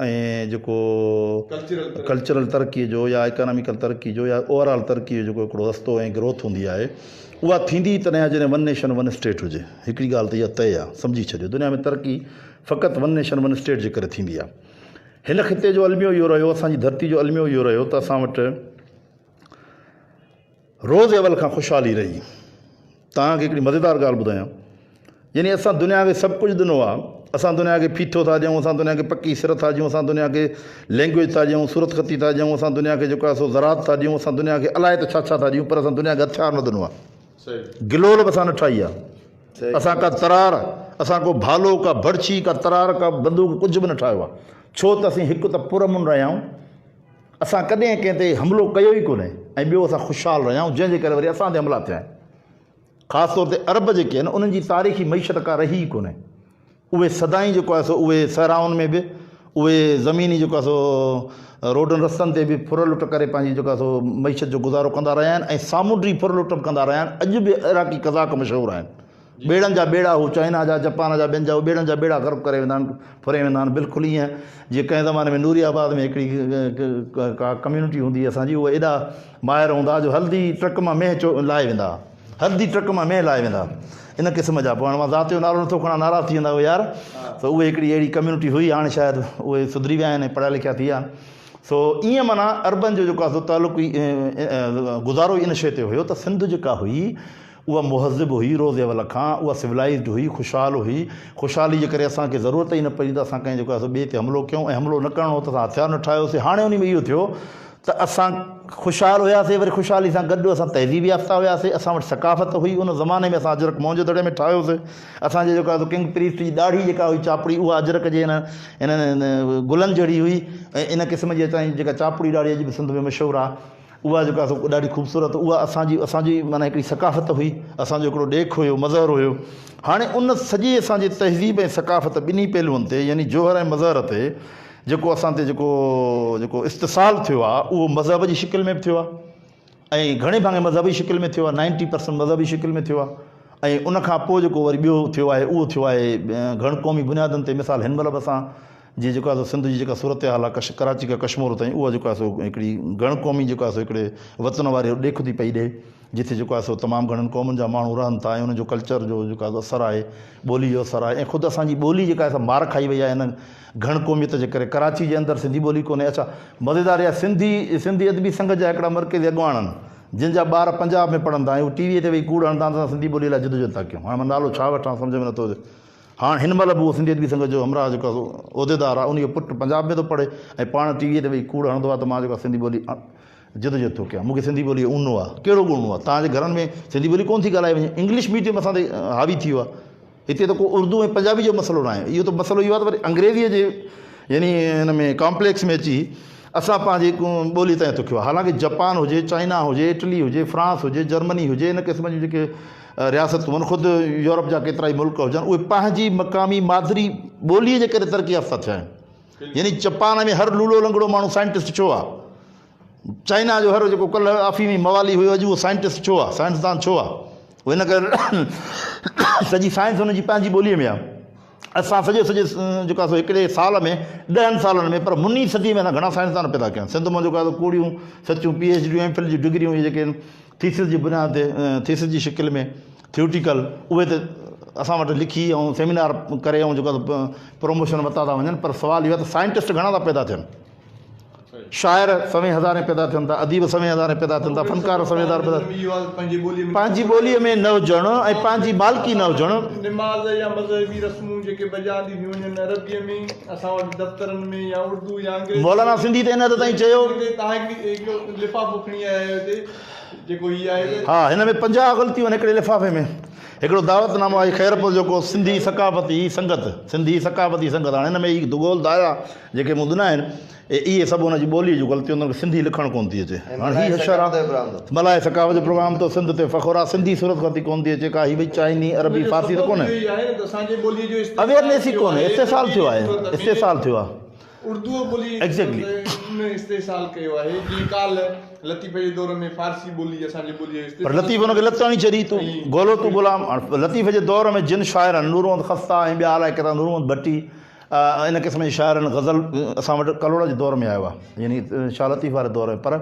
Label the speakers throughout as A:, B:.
A: ऐं जेको कल्चरल तरक़ीअ जो या इकनॉमिकल तरक़ी जो या ओवरऑल तरक़ीअ जो हिकिड़ो रस्तो ऐं ग्रोथ हूंदी आहे उहा थींदी तॾहिं जॾहिं वन नेशन वन स्टेट हुजे। हिकिड़ी ॻाल्हि त इहा तय आहे, सम्झी छॾियो। दुनिया में तरक़ी फ़क़ति वन नेशन वन स्टेट जे करे थींदी आहे। हिन ख़िते जो अलमियो इहो रहियो, असांजी धरती जो अलमियो इहो रहियो त असां वटि रोज़ अवल खां ख़ुशहाली रही। तव्हांखे हिकिड़ी मज़ेदार ॻाल्हि ॿुधायां, यानी असां दुनिया खे सभु कुझु ॾिनो आहे। असां दुनिया खे फीथो था ॾियूं, असां दुनिया खे पकी सिर था ॾियूं, असां दुनिया खे लैंग्वेज था ॾियूं, सूरत ख़ती था ॾियूं, असां दुनिया खे जेको आहे सो ज़रात था ॾियूं, असां दुनिया खे अलाए त छा छा था ॾियूं, पर असां दुनिया खे हथियार न ॾिनो आहे। गिलोल बि असां न ठाही आहे। असां का तरार, असां को भालो, का भड़छी, का तरार, का बंदूक कुझु बि न ठाहियो आहे। छो त असीं हिकु त पुरमुन रहिया आहियूं, असां कॾहिं कंहिं ते हमिलो कयो ई कोन्हे, ऐं ॿियो असां ख़ुशहाल रहिया आहियूं, जंहिंजे करे वरी असां ते हमला थिया आहिनि। ख़ासि तौर ते अरब जेके आहिनि उन्हनि जी तारीख़ी मईशत का रही ई कोन्हे। उहे सदाईं जेको आहे सो उहे सहराउनि में बि, उहे ज़मीनी जेको आहे सो रोडनि रस्तनि ते बि फुर लुट करे पंहिंजी जेको आहे सो मईशत जो गुज़ारो कंदा रहिया आहिनि, ऐं सामुंडी फुर लुट कंदा रहिया आहिनि। अॼु बि इराक़ी कज़ाक मशहूरु आहिनि। ॿेड़नि जा ॿेड़ा हू चाइना जा, जापान जा, ॿियनि जा ॿेड़नि जा ॿेड़ा गर्व करे वेंदा आहिनि, फुरे वेंदा आहिनि। बिल्कुलु ईअं जीअं कंहिं ज़माने में नूरियाबाद में हिकिड़ी का कम्यूनिटी हूंदी हुई असांजी, उहे एॾा माहिर हूंदा जो हल्दी ट्रक मां मेंह लाहे वेंदा, हल्दी ट्रक मां मेंह लाहे वेंदा, इन क़िस्म जा। पोइ हाणे मां ज़ात जो नालो नथो खणा, नाराज़ थी वेंदा उहे यार। त उहे हिकिड़ी अहिड़ी कम्यूनिटी हुई, हाणे शायदि उहे सुधरी विया आहिनि, पढ़िया लिखिया थी विया। सो ईअं माना अरबनि जो जेको आहे सो तालुक़ु गुज़ारो इन शइ ते हुयो त सिंध जेका हुई उहा मुहज़िब हुई, रोज़ अवल खां उहा सिविलाइज़्ड हुई, ख़ुशहाल हुई। ख़ुशहाली जे करे असांखे ज़रूरत ई न पई त असां कंहिं जेको आहे सो ॿिए ते हमिलो कयूं, ऐं हमिलो न करिणो हो त असां हथियार न ठाहियोसीं। हाणे उन में इहो थियो त असां ख़ुशहाल हुयासीं, वरी ख़ुशहाली सां गॾु असां तहज़ीब याफ़्ता हुयासीं, असां वटि सकाफ़त हुई। उन ज़माने में असां अजरक मौज दड़े में ठाहियोसीं। असांजे जेको आहे सो किंग प्रीस्ट जी ॾाढ़ी जेका हुई चापड़ी, उहा अजरक जे इन गुलनि जहिड़ी हुई, ऐं इन क़िस्म जी असांजी जेका चापड़ी ॾाढ़ी अॼु बि सिंध में मशहूरु आहे, उहा जेका सो ॾाढी ख़ूबसूरत, उहा असांजी माना हिकिड़ी सकाफ़त हुई, असांजो हिकिड़ो ॾेख हुयो, मज़हर हुयो। हाणे उन सॼे असांजे तहज़ीब ऐं सकाफ़त ॿिन्ही पहलुअनि ते, यानी जोहर ऐं मज़हर ते जेको असां ते जेको इस्तिसाल थियो आहे, उहो मज़हब जी शिकिल में बि थियो आहे, ऐं घणे भाङे मज़हबी शिकिल में थियो आहे, 90% मज़हबी शिकिल में थियो आहे। ऐं उन खां पोइ जेको वरी ॿियो थियो आहे उहो थियो आहे घण क़ौमी बुनियादनि ते। मिसाल हिन महिल बि असां जी जेको आहे सो सिंध जी जेका सूरत हाल आहे, कराची खां कश्मीर ताईं, उहा जेको आहे सो हिकिड़ी घण क़ौमी जेको आहे सो हिकिड़े वतन वारे ॾेख थी पई ॾिए, जिथे जेको आहे सो तमामु घणनि क़ौमुनि जा माण्हू रहनि था, ऐं उनजो कल्चर जो जेको आहे असरु आहे, ॿोली जो असरु आहे। ऐं ख़ुदि असांजी ॿोली जेका आहे मार खाई वई आहे इन घण क़ौमियत जे करे। कराची जे अंदरि सिंधी ॿोली कोन्हे। अच्छा मज़ेदार आहे, सिंधी अदबी संघ जा हिकिड़ा मर्कज़ी अॻुवान आहिनि, जिन जा ॿार पंजाब में पढ़ंदा आहियूं, टीवीअ ते वेही कूड़ हणंदा आहिनि, सिंधी ॿोलीअ लाइ जिदोजहद था कयूं। हाणे मां नालो छा वठां सम्झ में नथो अचे। हाणे हिन महिल बि उहो सिंधी अदबी संघ जो हमरा जेको आहे उहिदेदार आहे, उनजो पुटु पंजाब में थो पढ़े ऐं पाण टीवीअ ते वेही कूड़ हणंदो आहे त मां जेको सिंधी ॿोली जिदोजहद थो कयां। मूंखे सिंधी ॿोलीअ ऊनो आहे। कहिड़ो गुण आहे? तव्हांजे घरनि में सिंधी ॿोली कोन थी ॻाल्हाए वञे, इंग्लिश मीडियम असां ते हावी थी वियो आहे। हिते त को उर्दू ऐं पंजाबी जो मसइलो न आहे, इहो त मसइलो इहो आहे त वरी अंग्रेज़ीअ जे यानी हिन में कॉम्प्लेक्स में अची असां पंहिंजी ॿोली ताईं थो कयो आहे। हालांकि जापान हुजे, चाइना हुजे, इटली हुजे, फ्रांस हुजे, जर्मनी हुजे, इन क़िस्म जूं जेके रियासतूं आहिनि, ख़ुदि यूरोप जा केतिरा ई मुल्क हुजनि, उहे पंहिंजी मक़ामी मादरी ॿोलीअ जे करे तरक़ी याफ़्ता थिया आहिनि। यानी जापान में हर लूलो लंगड़ो माण्हू साइंटिस्ट छो आहे? चाइना जो हर जेको कल्ह आफ़ीमी मवाली हुयो, अॼु उहो साइंटिस्ट छो आहे? साइंसदान छो आहे? उहो इन करे सॼी साइंस हुनजी पंहिंजी ॿोलीअ में आहे। असां सॼे जेको आहे हिकिड़े साल में 10 सालनि में, पर मुनी सदी में असां घणा साइंसदान पैदा कया। सिंध मां जेको आहे कूड़ियूं सचियूं PhD MPhil जी डिग्रियूं, इहे जेके थीसिस जी बुनियाद ते, थीसिस जी शिकिल में थियोटिकल, उहे त असां वटि लिखी ऐं सेमिनार करे ऐं जेको प्रमोशन वरिता था वञनि। पर सुवालु इहो आहे त साइंटिस्ट घणा था पैदा थियनि? शाइर 100,000 पैदा थियनि था, अदीब 100,000 पैदा थियनि था, फनकार 100,000 पैदा, पंहिंजी ॿोलीअ में न हुजणु ऐं पंहिंजी मालिकी न हुजणु।
B: निमाज़ या मज़हबी रस्मूं जेके बजा थी वञनि अरबीअ में, असां वटि दफ़्तरनि में या उर्दू या अंग्रेज़ी।
A: मौलाना सिंधी त इन हद ताईं चयो,
B: तव्हां हिकिड़ो लिफ़ाफ़ो खणी आया आहियो हिते जेको हीअ आहे।
A: हा, हिन में 50 ग़लतियूं आहिनि हिकिड़े लिफ़ाफ़े में। हिकिड़ो दावतनामो आहे ख़ैरपुर जेको सिंधी सकाफ़ती संगत, सिंधी सकाफ़ती संगत। हाणे हिन में ई दुगोल दायरा जेके मूं ॾिना आहिनि, इहे सभु हुनजी ॿोलीअ जूं ग़लतियूं, हुनखे सिंधी लिखणु कोन थी अचे। हाणे हीअ हशर आहे, मलाए सकाफ़त जो प्रोग्राम तो सिंध ते फ़ख़ुरु आहे, सिंधी सूरत ख़ती कोन थी अचे का। हीअ भई चाइनी अरबी फारसी त कोन्हे, अवेयरनेस ई कोन्हे। इस्तेसाल थियो आहे, इस्तेसाल थियो आहे।
B: उर्दू ॿोली
A: एग्ज़ैक्टली
B: इस्तेसाल कयो आहे। जीअं काल लतीफ़ जे दौर में फारसी ॿोली असांजी ॿोली,
A: पर लतीफ़ हुनखे लताणी चढ़ी, तूं ॻोल्हो तूं ग़ुलाम। लतीफ़ जे दौर में जिन शाइर आहिनि, नूर मोहम्मद ख़स्ता ऐं ॿिया अलाए केतिरा, नूर मोहम्मद भट्टी इन क़िस्म जी शाइरनि गज़ल असां वटि कलोड़ जे दौर में आयो आहे, यानी शाह लतीफ़ वारे दौर में। पर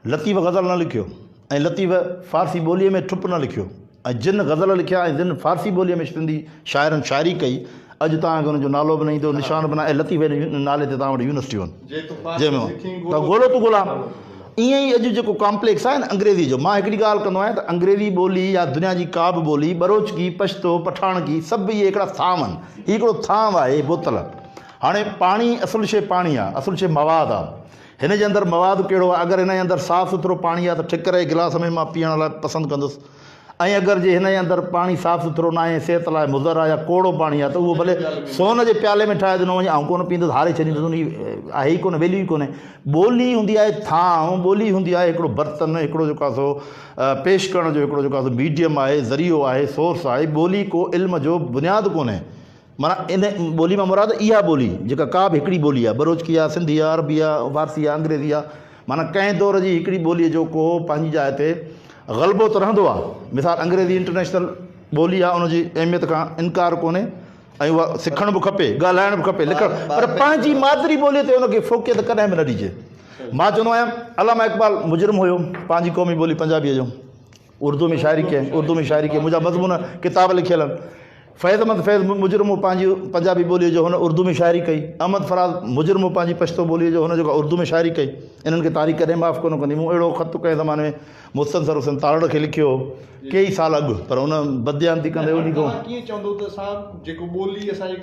A: लतीफ़ गज़ल न लिखियो ऐं लतीफ़ फ़ारसी ॿोलीअ में ठुप न लिखियो, ऐं जिन गज़ल लिखिया ऐं जिन फ़ारसी ॿोलीअ में सिंधी शाइरनि शाइरी कई, अॼु तव्हांखे हुनजो नालो बि न ईंदो, निशान बि न, ऐं लतीफ़ नाले ते तव्हां वटि यूनिवर्सिटियूं आहिनि जंहिंमें त ॻोल्हो तूं ॻोल्हा। ईअं ई अॼु जेको कॉम्प्लेक्स आहे न अंग्रेज़ी जो, मां हिकिड़ी ॻाल्हि कंदो आहियां त अंग्रेज़ी ॿोली या दुनिया जी का बि ॿोली, बरोचकी, पश्तो, पठानकी, सभु इहे हिकिड़ा थाम आहिनि। हीउ हिकिड़ो थाम आहे, हीअ बोतल। हाणे पाणी असुलु शइ पाणी आहे, असुलु शइ मवादु आहे। हिन जे अंदरि मवादु कहिड़ो आहे? अगरि हिन जे अंदरि साफ़ु सुथिरो पाणी आहे त ठिकर जे गिलास में मां पीअण लाइ पसंदि कंदुसि, ऐं अगरि जे हिन जे अंदरि पाणी साफ़ु सुथिरो न आहे, सिहत लाइ मुज़र आहे या कोड़ो पाणी आहे, त उहो भले सोन जे प्याले में ठाहे ॾिनो वञे, ऐं कोन पींदुसि, हारे छॾींदुसि, उन आहे ई कोन्हे, वैल्यू ई कोन्हे। ॿोली हूंदी आहे थाम, ॿोली हूंदी आहे हिकिड़ो बर्तन, हिकिड़ो जेको आहे सो पेश करण जो हिकिड़ो जेको आहे सो मीडियम आहे, ज़रियो आहे, सोर्स आहे। ॿोली को इल्म जो बुनियादु कोन्हे। माना इन ॿोली मां मुराद इहा ॿोली जेका का बि हिकिड़ी ॿोली आहे, बरोचकी आहे, सिंधी आहे, अरबी आहे, फारसी आहे, अंग्रेज़ी आहे, माना कंहिं दौर जी हिकिड़ी ॿोलीअ जो को पंहिंजी जाइ ते ग़लबो त रहंदो आहे। मिसाल अंग्रेज़ी इंटरनेशनल ॿोली आहे, उनजी अहमियत खां इनकार कोन्हे, ऐं उहा सिखणु बि खपे, ॻाल्हाइणु बि खपे, लिखणु, पर पंहिंजी मादरी ॿोलीअ ते उनखे फ़ोकियत कॾहिं बि न ॾिजे। मां चवंदो आहियां अलामा इक़बाल मुजरिम हुयो, पंहिंजी क़ौमी ॿोली पंजाबीअ जो, उर्दू में शाइरी कयईं, उर्दू में शाइरी कयईं, मुंहिंजा मज़मून किताब लिखियल आहिनि। फैज़ अहमद फैज़ मुजरिम हो, पंहिंजी पंजाबी ॿोलीअ जो, हुन उर्दू में शाइरी कई। अहमद फराज़ मुजरिम हो, पंहिंजी पश्तो ॿोलीअ जो, हुन जेको उर्दू में शाइरी कई। इन्हनि खे तारीख़ कॾहिं माफ़ु कोन कंदी। मूं अहिड़ो ख़त कंहिं ज़माने में मुस्तनसर हुसैन तारड़ खे लिखियो कई साल अॻु, पर हुन बदयानती कंदे उन खां
B: कीअं चवंदो त असां जेको ॿोली असांजी